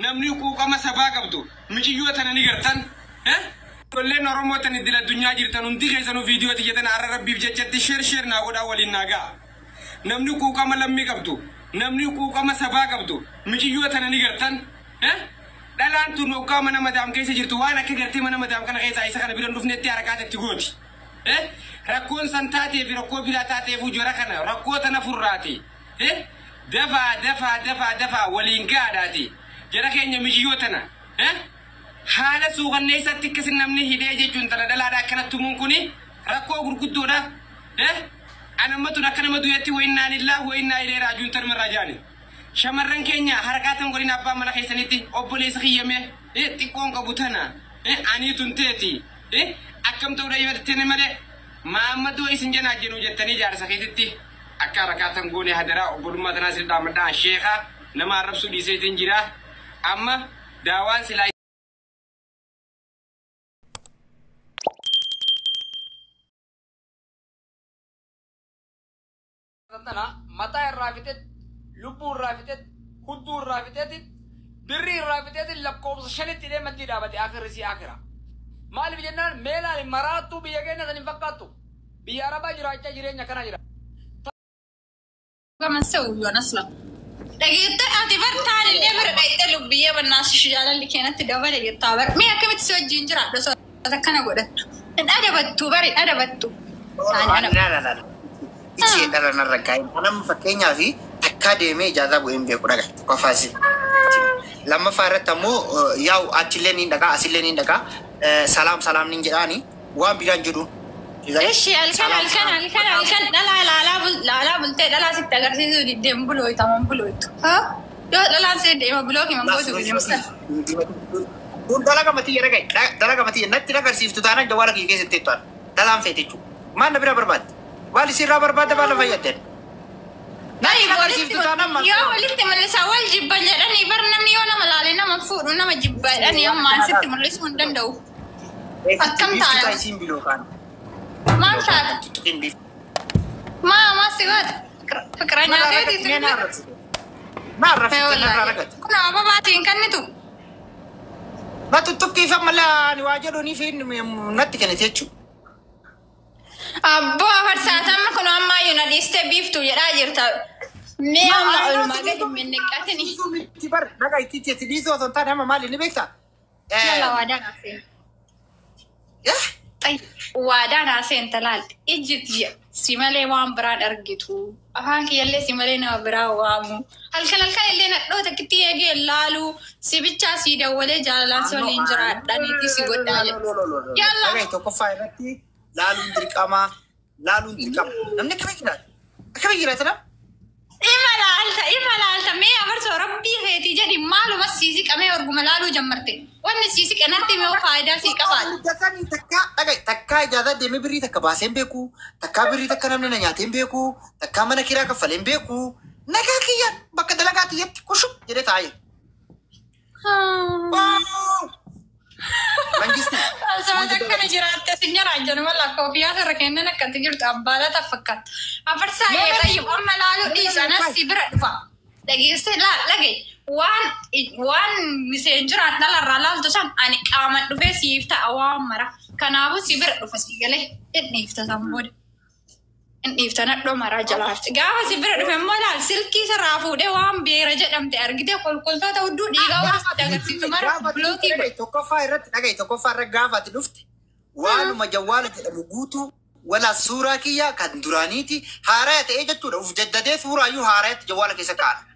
نمني كوكا ما سباق أبدو مشي يوتنا نيجرتن كلنا رموتنا الدنيا الدنيا جرتن وندي خيسانو فيديو تيجتنا على ربي بجد شير ناقود أولين ناقا نمني كوكا ما لمي أبدو نمني كوكا ما سباق أبدو مشي يوتنا نيجرتن دلان تنوكا منا مدام كيس جرتوا وانا كجرتي منا مدام كنا كيس عيسى كنا بيرن رفني تيارة كاتب تقولي ركون سنتاتي في ركوب بلا تاتي فوجرا كنا ركوتنا فراتي دفع ولينكاداتي جرا كينيا مجيوتنا حالة سوق الناس تكسر نمني هداية جنتنا دلالة كنا تمونكني ركوا غرقدونا أنا ما تناكنا ما دويتي وإنا لله وإنا إليه راجعون ترى من راجعني شمرن كينيا حركاتهم قولين أبا ملا خيسانيتي أبوليس خيامه تكون كبوتنا أني تنتهي أكم تورا يبتني ماله ما دو إسنجنا جنو جتني جار سخيتي أكاركاتهم قولي هدرا أبول ما تناسل دامنا الشيخة نما عرب سودي سيتين جرا أما داوان سلاي متى الرافتة لبور رافتة خدور رافتة بري رافتة لبكوب شنت تري مدينة بدي آخر رسي آخرة مال بيجنا ميلا المراتو بيجنا ذن فقطو بياربا جراجة جرينا كنا جرا كمان سووا نصلا لقيت اعتبر تعال اللي بربيت لبيه والناس الشجالة اللي كانت تدور يتطابر مية كم تسوي جنجرة بس أتذكر قولت إن أدبتو بري أدبتو لا إيشي ترى نرجعين أنا مفكرين في أكاديمي جذا بوين بيكورا كفاسي لما فارتمو ياو أتلين دكا أسلين دكا سلام نينجاني وام بيران جدو إيش الكن لا بلت لا ست أجرسي دم بلوي تمام بلوي ها لا سيد دم بلوي كمان بلوي مثلا دلنا كمتي يرجع دلنا كمتي نتي نكر سيف تدانا جوارك يجي ستة دلنا فتيتو ما نبرا برباد والي سيرا برباد بالا فيتن يا ولدت من السوال جبان جراني برنامج وانا ملالنا مفروض وانا مجبان أنا يوم ما ست من الاسم دندو أكم تايم ما شاد ما سواد فكرنا كذي ما عرفت كنا أبا باتين كنتو ما تتوقي فملا نواجهوني في نتي كانت يجوا أبا فرساتنا ما كنا ما يناديست بيفتو يراجر تا ما ما قد منك أتني كبر نجاي تيجي تديزو تنتظر هم مالي نبيكتا لا وادانا فين طيب وادانا فين تلال إجت سيمالي وام براد أرجتو أهانك يلي سيمالي نبرا وامو هالكن اللي نقول تكتي يجي لالو سيبتشا سيدا ولا جالان سولي إنجرا داني تيسي قدامي يلا نجاي توقفي رتي لالو ندركما نمني كم يجرا ترى إما لالتا مي أمرت ربي هيتي جدي مالو بس سيسك أمي أرجو ملالو جمرتي وانا سيسك أنا تيمي وفايدة سيكفال تكا إجازة دمي بري تكا باسين بيكو تكا بري تكا نمنا نياتين بيكو تكا منا كيرا كفلين بيكو نكا كيان بكا دلقاتي يبتي كشو جريت عايل منجسني أزواجك كان جرات تسنجر عجل ولا كوفيات ركينا نكتجر تقبلة تفكت أفرسا يطيب أما لالو ديس أنا سيبر فا لقي لا لقي وان مسنجرات نلا رلال تسان أنا كامل بس يفتح أوام مرة كان أبو سيبر فسيجله إني يفتح سامود إني يفتح نقدر مرة جلافت قاعد سيبر فهم ولا سلكي سرافو ده وام بيرجع دم تأرجع كل تا ودو ديجا واسطة كسي تمر بلوكي نجاي توقف رجع فتلفت وانو مجوالة المجوتو ولا صورة كيا كان درانيتي هارات إيجا تورا وفجددة صورة يو هارات جوالة كيسا كان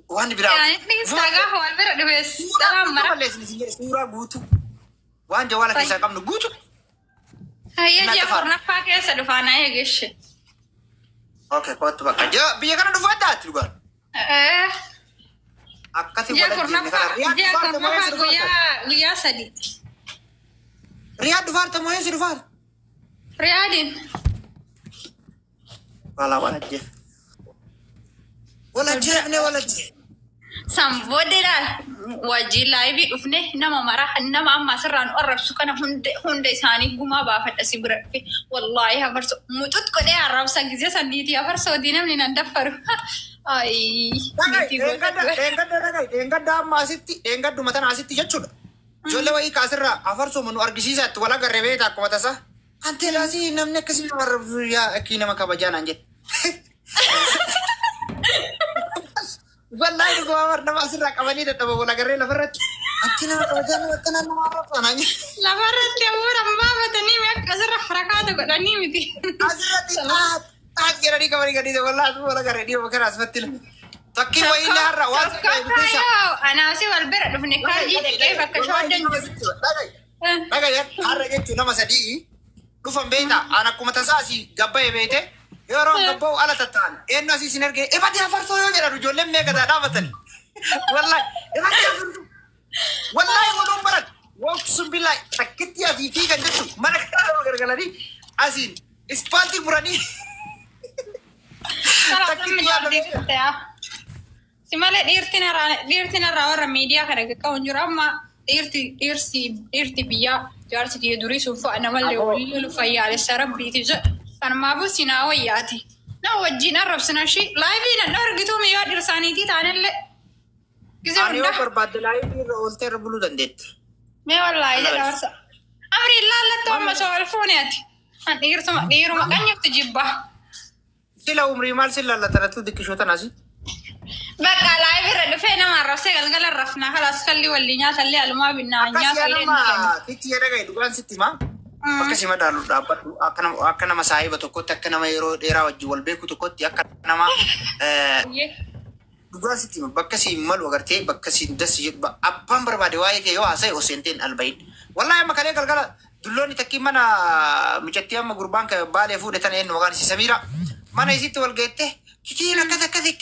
وان برا يعني نيستاجا هو البر بس سلام مرة لازم صورة جوتو وان جوالة كيسا كم نجوتو هيا جا فرنا فاكر سدفانا يجيش اوكي كنت بقى جا بيجانا دفعات تلقى أكثر جا فرنا فاكر يا سدي رياض دفعت ما يصير دفعت رياضين ولا جيبني ولا جيب سامبوديلا وجي لايبي افنه نما مرح نما اما سران قرب سكن هند ثاني غما بافد اسبر في والله هفرس متت كده عرب سغزي سنيتي هفرس ودينا من ندفر Ay. Deengadda amma asitti deengadduma tana asitti jechuudha. Ijoollee wayii kaasirraa afarsuma nu argisiisatti wal agarree beektaa akkuma tasaa. Ante laasii namni akkasii nama arrabsu yaa akkii nama kabajaa naan jedhe. Wallahi dhugaa nama asirraa qabanii dadhaba wal agarree lafarratti. Ante nama kabajaa nama akka nama arrabsa naan jedhe. Lafarratti ammoo ammaa batanii akka asirra harakaatu godhanii miti. Asirratti taat jedhanii qabanii gadhiise wallahi wal agarree dhiiba kana asumatti lafa. Takkii wayii laarra waan tokko anaasi wal bira dhufne kaarjii dhaqee bakka shooddan jiru. Dhagayyan har'a jechuun nama sadii dhufan beektaa aan akkuma tasaasii gabba'e beekte yeroo gabba'u ala tatta'an eenyu asii sin ergee ifatti afarsoo yoo jedhan ijoolleen meeqataa dhaabatani. Wallahi ifatti afarsoo wallahi waluun baran waqsun billahi takkitti asii fiigan jechuun mana kaaroo gargalanii asiin ispaaltii buranii. Takkitti yaadamee. Si malee dhiirtiin irraa warra miidiyaa kana qaqqabuun jiru amma dhiirti biyyaa jaarsi kiyya durii sun fa'a namallee waliin fayyaalessa rabbiitiif jedha. Kanumaafu sinaa wayyaati. Na wajjin arrabsina shi laayivii nan argituu miyyoo dhirsaaniitii taanillee. Ani yoo barbaadde laayivii irra ooltee irra buluu dandeetti. Mee wallaahi jedha warsa. Amri ilaallattu amma so'al fuuneeti. An dhiiruma qanyaftu jibbaa. Sila umrii maal sin laallatanatu dikkishoo tanaasi? Bakka laayivii irra dhufee nama arrabsee galgala rafnaa kalaas kalli walli nyaatallee alumaa binnaa nyaatallee. Akkasii fiitti jedha gahe dhugaan sitti himaa. Akkasii madaalu dhaabbadhu akka nama saahiba tokkotti akka nama yeroo dheeraa wajjin wal beeku tokkotti akka nama dhugaan sitti hima bakka siin malu agartee bakka siin dassi jedhu abbaan barbaade waa'ee kee yoo haasa'e oseenteen albayin. Wallahi amma kalee galgala dulloonni takkii mana mijattii amma gurbaan baalee fuudhe tana eenyu maqaan isii Samiira mana isitti wal geette. Kitiira akkasii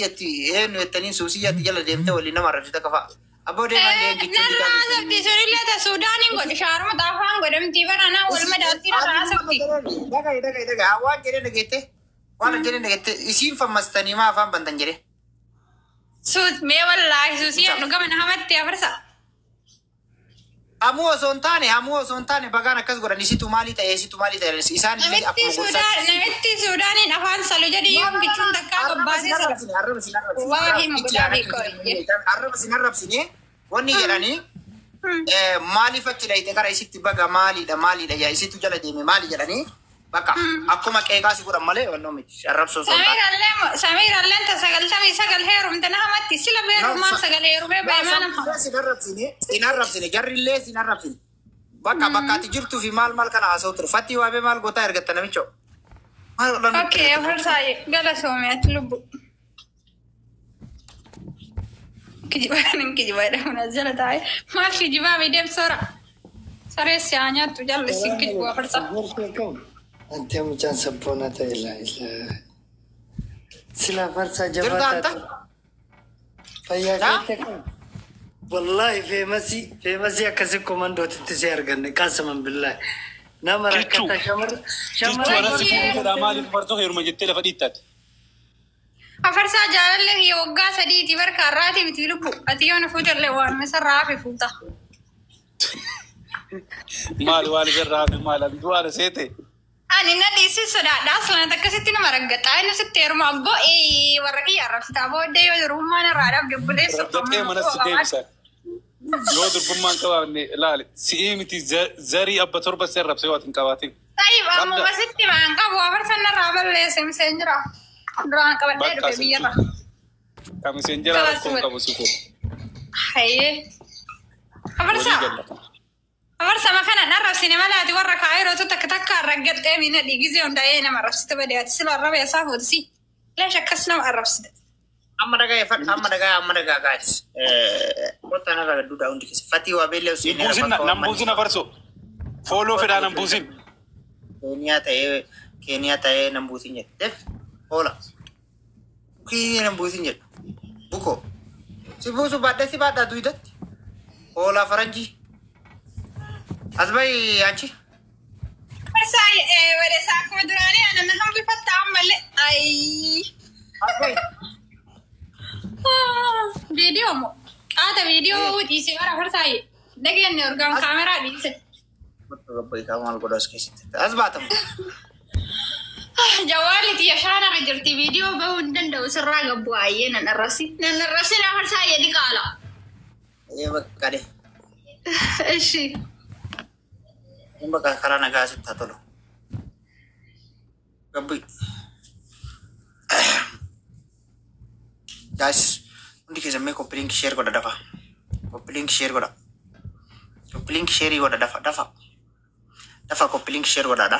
jetti eenyu jettanii suusiyyatti jala deemte waliin nama arrabsita kafa. Abboo deeman deemti. Narraa asabdi sunillee ta Suudaaniin godhe shaaruma xaafaan godhamti baranaa wal madaatti narraa asabdi. Daga waan jedhee dhageette waan jedhee dhageette isiin fammastanii maa afaan bantan jedhee. Suut mee wallaahi suusiyyaa dhugama na hamatti afarsa. Ammoo osoo hin taane bagaan akkas godhan isitu maalii ta'e isaan namitti Suudaaniin afaan salu jedhi yoom gichuun takkaa gobbaasee arraba sin arrabsine wanni jedhanii maaliif achi dhayite gara isitti baga maaliidha yaa isitu jala deeme maali jedhanii bakka akkuma qeeqaasi godhan malee wannoo miti arrabsoo Samiiralleen ta 99 heerumte na hamatti sila beerumaan 9 heerumee baay'ee nama. Sin arrabsine jarrillee sin arrabsine bakka ati jirtuu fi maal kana haasa'u ture fattii waabee maal gootaa ergatta namichoo. Okey afarsaa gala soomeeti lubbu. Kijibaa mana jala taa'e maal kijibaa miidheem soora. Sareessi haa nyaattu jallisii kijibaa afarsaa. Anti mucaan sabboona ta'e ilaala. Sila farsa jabaata. Fayyaa keetti kan. Wallahi feemasi akkasii komandootitti si arganne qasaman billahi. Nama rakkata shamarran. Maaliif fartoo heeruma jettee lafa dhiittaati? Afarsaa jaalallee waggaa 3 barka har'aati miti lubbu. Ati yoo na fuutallee waan misarraa hafe fuuta. Maal irraa hafe maal abiduu haala seete? Ani na dhiisi sodaadhaa sana akkasitti nama raggataa inni sitti heeruma abboo warra kiyya arrabsitaa booddee yoo durbummaan irraa dhabde buleessa. Raggatee manas si deebisa. Yoo durbummaan qabaanne ilaali si'ii miti zarii abba torba si arrabsee waan hin qabaatin. Ta'iif ammuma sitti maan qabu afarsan irraa balleesse miseen jira. Duraan qabadhee dhufe biyyarra. Ka miseen jira rakkoon qabu si kun. Hayyee. Afarsaa. Afarsa makana narrabsine malaati warra kaayirootu takka raggattee mina dhiigizee hundaa'ee nama arrabsite badeeti sila arraba isaa fuutisi. Leesh akkas nama arrabsite. Amma dagaa gaadis. Wanta narra gadduudhaa hundi keessa. Fatii waa beellee usii. Nambuusin afarso. Fooloo fedhaa nambuusin. Keeniyaa ta'ee nambuusin jedhu. Def oola. Kii nambuusin jedhu. Buko. Si buusu baadhaa duwidatti. Oola faranjii. Asbai achi. Afarsaa wade saakuma duraanii ana na hambifatta ammallee. Ayy. Asbai. Video mo. Ada video dhiisee bara afarsaa dhageenye orgaan kaameraa dhiise. Betul, baik kamu algo das kesini. Asbatam. جوالي يا شانا غجرتي فيديو بهندن دو سرا قبواي ننرسي نفر سايا دي قالا Iya bakka deh. ايشي Ini bakka karena nggak asik satu loh. Gabi. Guys, undi ke zamme copy link share goda dafa. Copy link share goda. Copy link share goda dafa. Dafa copy link share goda da.